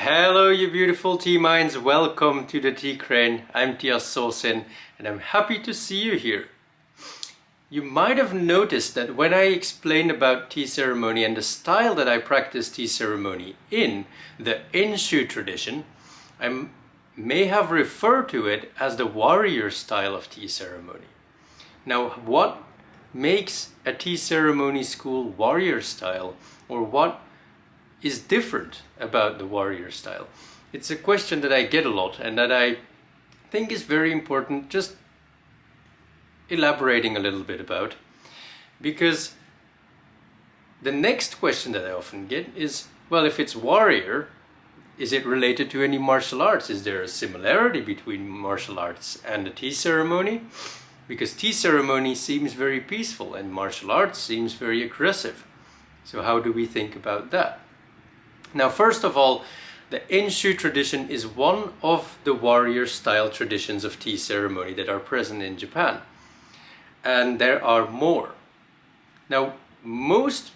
Hello you beautiful tea minds, welcome to the Tea Crane. I'm Tyas Sosen and I'm happy to see you here. You might have noticed that when I explained about tea ceremony and the style that I practice tea ceremony in, the Enshu tradition, I may have referred to it as the warrior style of tea ceremony. Now, what makes a tea ceremony school warrior style, or what is different about the warrior style? It's a question that I get a lot and that I think is very important just elaborating a little bit about, because the next question that I often get is, well, if it's warrior, is it related to any martial arts? Is there a similarity between martial arts and the tea ceremony? Because tea ceremony seems very peaceful and martial arts seems very aggressive. So how do we think about that? Now, first of all, the Enshu tradition is one of the warrior style traditions of tea ceremony that are present in Japan. And there are more. Now, most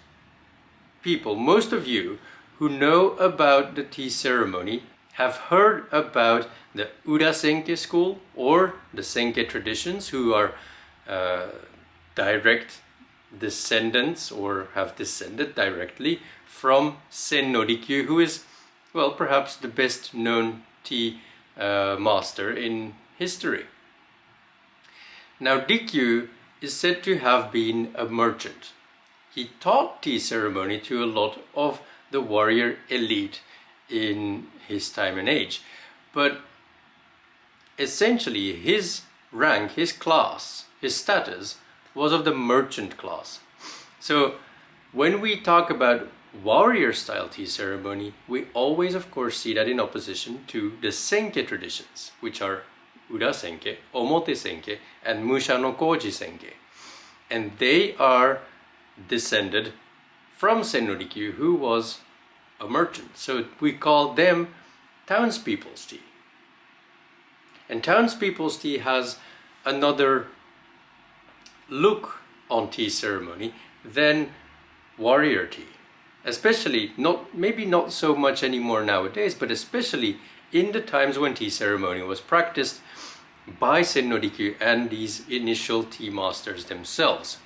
people, most of you who know about the tea ceremony have heard about the Ura Senke school or the Senke traditions, who are direct descendants or have descended directly from Sen no Rikyu, who is, well, perhaps the best known tea master in history. Now, Rikyu is said to have been a merchant. He taught tea ceremony to a lot of the warrior elite in his time and age, but essentially his rank, his class, his status was of the merchant class. So when we talk about warrior style tea ceremony, we always of course see that in opposition to the Senke traditions, which are Ura Senke, Omote Senke, and Musha no Koji Senke. And they are descended from Sen no Rikyu, who was a merchant. So we call them townspeople's tea. And townspeople's tea has another look on tea ceremony than warrior tea. Especially, maybe not so much anymore nowadays, but especially in the times when tea ceremony was practiced by Sen no Rikyu and these initial tea masters themselves.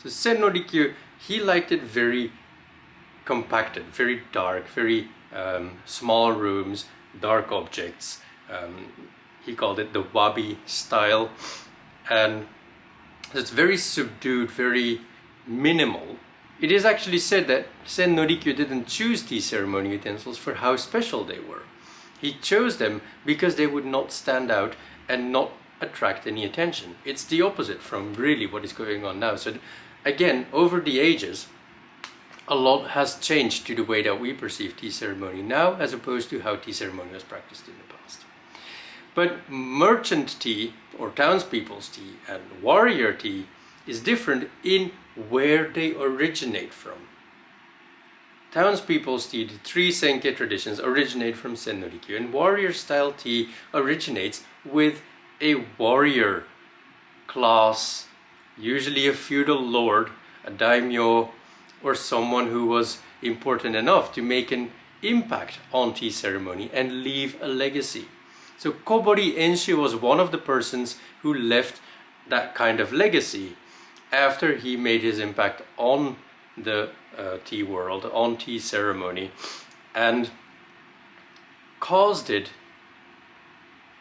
So Sen no Rikyu, he liked it very compacted, very dark, very small rooms, dark objects. He called it the wabi style, and it's very subdued, very minimal. It is actually said that Sen no Rikyu didn't choose tea ceremony utensils for how special they were. He chose them because they would not stand out and not attract any attention. It's the opposite from really what is going on now. So again, over the ages, a lot has changed to the way that we perceive tea ceremony now as opposed to how tea ceremony was practiced in the past. But merchant tea or townspeople's tea and warrior tea is different in where they originate from. Townspeople's tea, the three Senke traditions, originate from Sen no Rikyu, and warrior style tea originates with a warrior class, usually a feudal lord, a daimyo, or someone who was important enough to make an impact on tea ceremony and leave a legacy. So Kobori Enshu was one of the persons who left that kind of legacy after he made his impact on the tea world, on tea ceremony, and caused it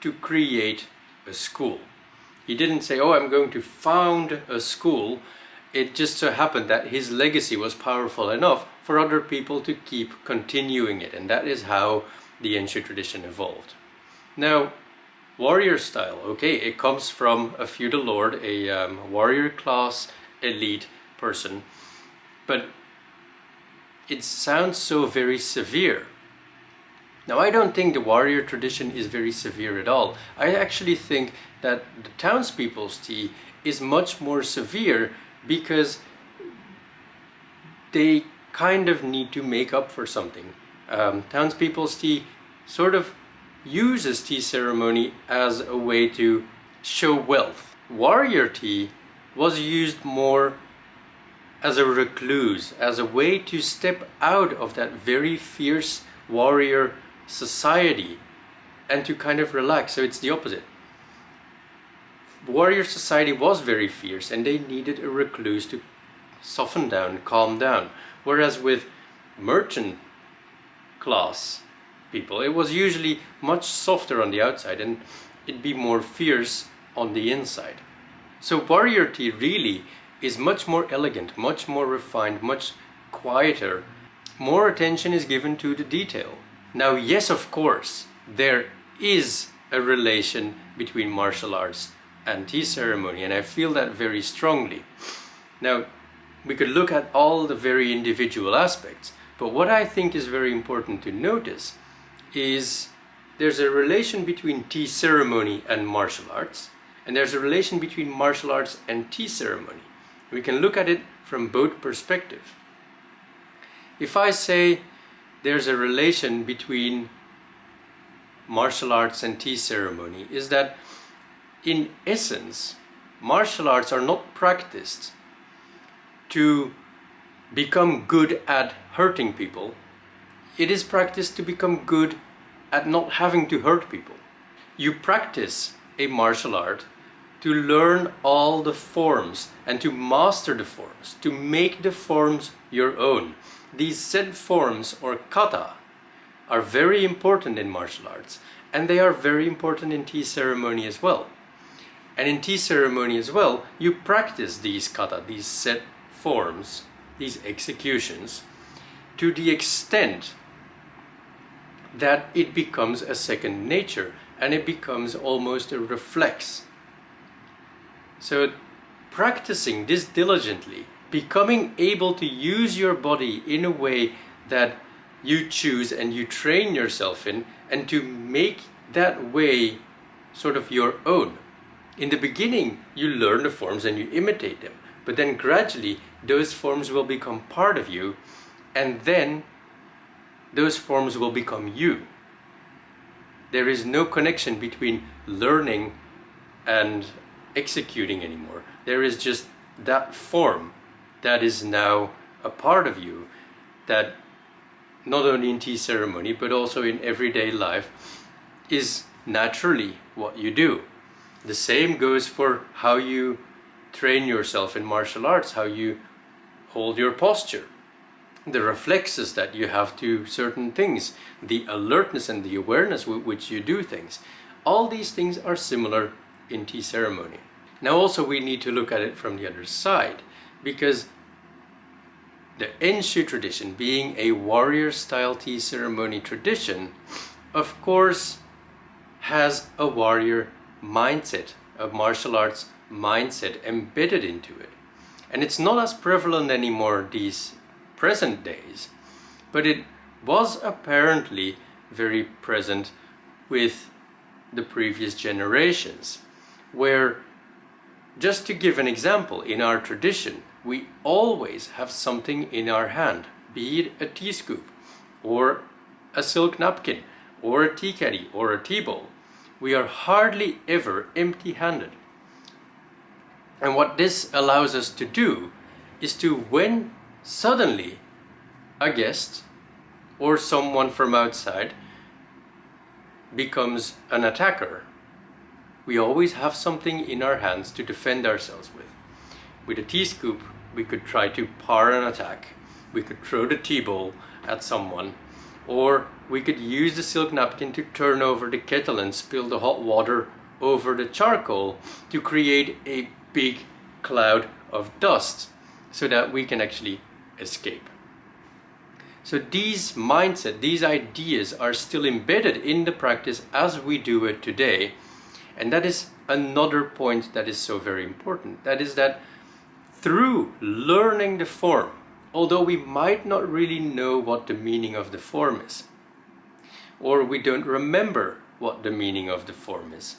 to create a school. He didn't say, oh, I'm going to found a school. It just so happened that his legacy was powerful enough for other people to keep continuing it, and that is how the Enshu tradition evolved. Now, warrior style, okay, it comes from a feudal lord, a warrior class elite person, but it sounds so very severe. Now, I don't think the warrior tradition is very severe at all. I actually think that the townspeople's tea is much more severe because they kind of need to make up for something. Townspeople's tea sort of uses tea ceremony as a way to show wealth. Warrior tea was used more as a recluse, as a way to step out of that very fierce warrior society and to kind of relax. So it's the opposite. Warrior society was very fierce and they needed a recluse to soften down, calm down. Whereas with merchant class people, it was usually much softer on the outside and it'd be more fierce on the inside. So warriority really is much more elegant, much more refined, much quieter. More attention is given to the detail. Now, yes, of course, there is a relation between martial arts and tea ceremony, and I feel that very strongly. Now, we could look at all the very individual aspects, but what I think is very important to notice is there's a relation between tea ceremony and martial arts, and there's a relation between martial arts and tea ceremony. We can look at it from both perspectives. If I say there's a relation between martial arts and tea ceremony, is that in essence, martial arts are not practiced to become good at hurting people. It is practiced to become good at not having to hurt people. You practice a martial art to learn all the forms and to master the forms, to make the forms your own. These set forms, or kata, are very important in martial arts, and they are very important in tea ceremony as well. And in tea ceremony as well, you practice these kata, these set forms, these executions, to the extent that it becomes a second nature and it becomes almost a reflex. So practicing this diligently, becoming able to use your body in a way that you choose and you train yourself in, and to make that way sort of your own. In the beginning, you learn the forms and you imitate them, but then gradually those forms will become part of you, and then those forms will become you. There is no connection between learning and executing anymore. There is just that form that is now a part of you, that not only in tea ceremony but also in everyday life is naturally what you do. The same goes for how you train yourself in martial arts, how you hold your posture, the reflexes that you have to certain things, the alertness and the awareness with which you do things. All these things are similar in tea ceremony. Now also we need to look at it from the other side, because the Enshu tradition, being a warrior style tea ceremony tradition, of course has a warrior mindset, a martial arts mindset embedded into it. And it's not as prevalent anymore these present days, but it was apparently very present with the previous generations, where, just to give an example, in our tradition, we always have something in our hand, be it a tea scoop, or a silk napkin, or a tea caddy, or a tea bowl. We are hardly ever empty-handed. And what this allows us to do is to, when suddenly a guest or someone from outside becomes an attacker, we always have something in our hands to defend ourselves with. With a tea scoop, we could try to par an attack. We could throw the tea bowl at someone, or we could use the silk napkin to turn over the kettle and spill the hot water over the charcoal to create a big cloud of dust so that we can actually escape. So these mindset, these ideas are still embedded in the practice as we do it today. And that is another point that is so very important. That is that through learning the form, although we might not really know what the meaning of the form is, or we don't remember what the meaning of the form is,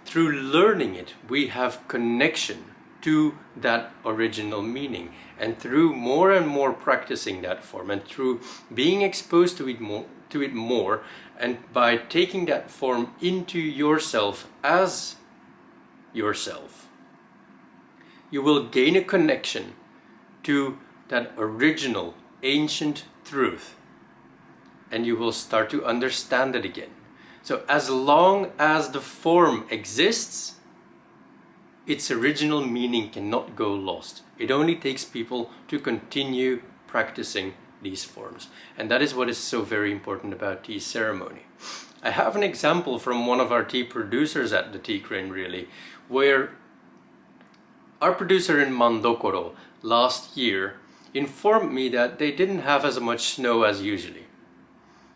through learning it, we have connection to that original meaning. And through more and more practicing that form, and through being exposed to it more, and by taking that form into yourself as yourself, you will gain a connection to that original ancient truth. and you will start to understand it again. So as long as the form exists, its original meaning cannot go lost. It only takes people to continue practicing these forms. And that is what is so very important about tea ceremony. I have an example from one of our tea producers at the Tea Crane really, where our producer in Mandokoro last year informed me that they didn't have as much snow as usually.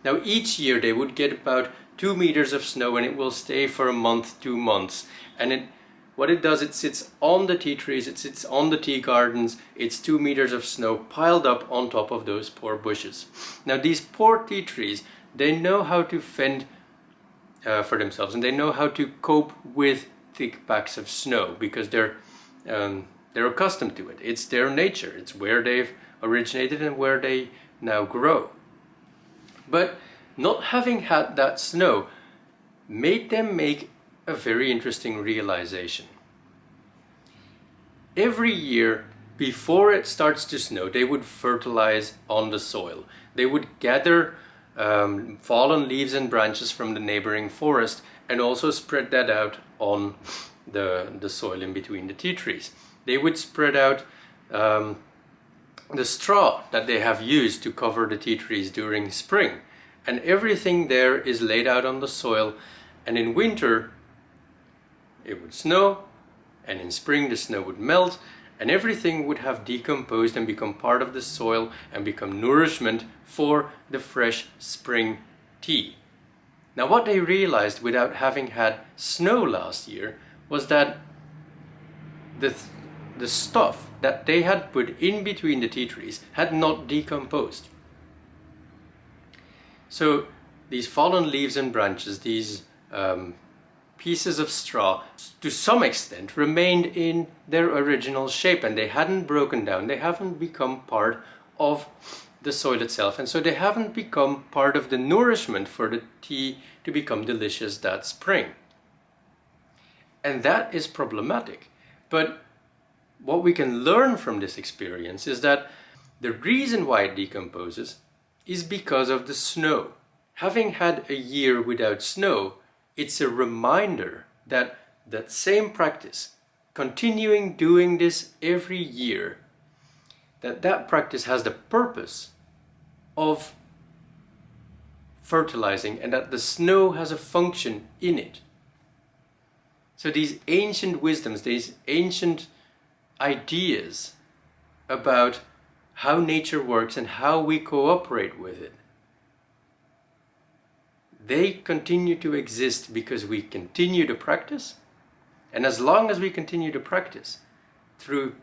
Now each year they would get about 2 meters of snow, and it will stay for a month, 2 months. And what it does, it sits on the tea trees, it sits on the tea gardens. It's 2 meters of snow piled up on top of those poor bushes. Now these poor tea trees, they know how to fend for themselves, and they know how to cope with thick packs of snow because they're accustomed to it. It's their nature. It's where they've originated and where they now grow. But not having had that snow made them make a very interesting realization. Every year before it starts to snow, they would fertilize on the soil. They would gather fallen leaves and branches from the neighboring forest and also spread that out on the soil in between the tea trees. They would spread out the straw that they have used to cover the tea trees during spring. And everything there is laid out on the soil, and in winter it would snow, and in spring the snow would melt, and everything would have decomposed and become part of the soil and become nourishment for the fresh spring tea. Now what they realized without having had snow last year was that the stuff that they had put in between the tea trees had not decomposed. So these fallen leaves and branches, these pieces of straw, to some extent remained in their original shape, and they hadn't broken down. They haven't become part of the soil itself, and so they haven't become part of the nourishment for the tea to become delicious that spring. And that is problematic. But what we can learn from this experience is that the reason why it decomposes is because of the snow. Having had a year without snow, it's a reminder that that same practice, continuing doing this every year, that practice has the purpose of fertilizing, and that the snow has a function in it. So these ancient wisdoms, these ancient ideas about how nature works and how we cooperate with it, they continue to exist because we continue to practice. And as long as we continue to practice, through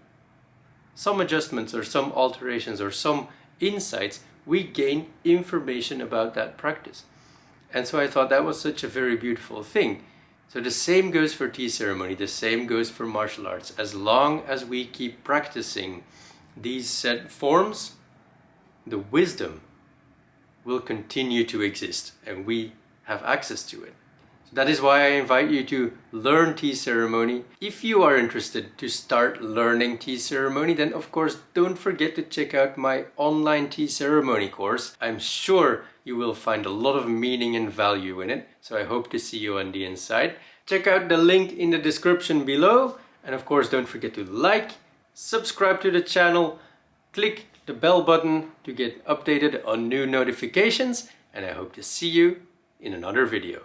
some adjustments or some alterations or some insights, we gain information about that practice. And so I thought that was such a very beautiful thing. So the same goes for tea ceremony, the same goes for martial arts. As long as we keep practicing these set forms, the wisdom will continue to exist and we have access to it. So that is why I invite you to learn tea ceremony. If you are interested to start learning tea ceremony, then of course don't forget to check out my online tea ceremony course. I'm sure you will find a lot of meaning and value in it, so I hope to see you on the inside. Check out the link in the description below, and of course don't forget to like, subscribe to the channel, click the bell button to get updated on new notifications, and I hope to see you in another video.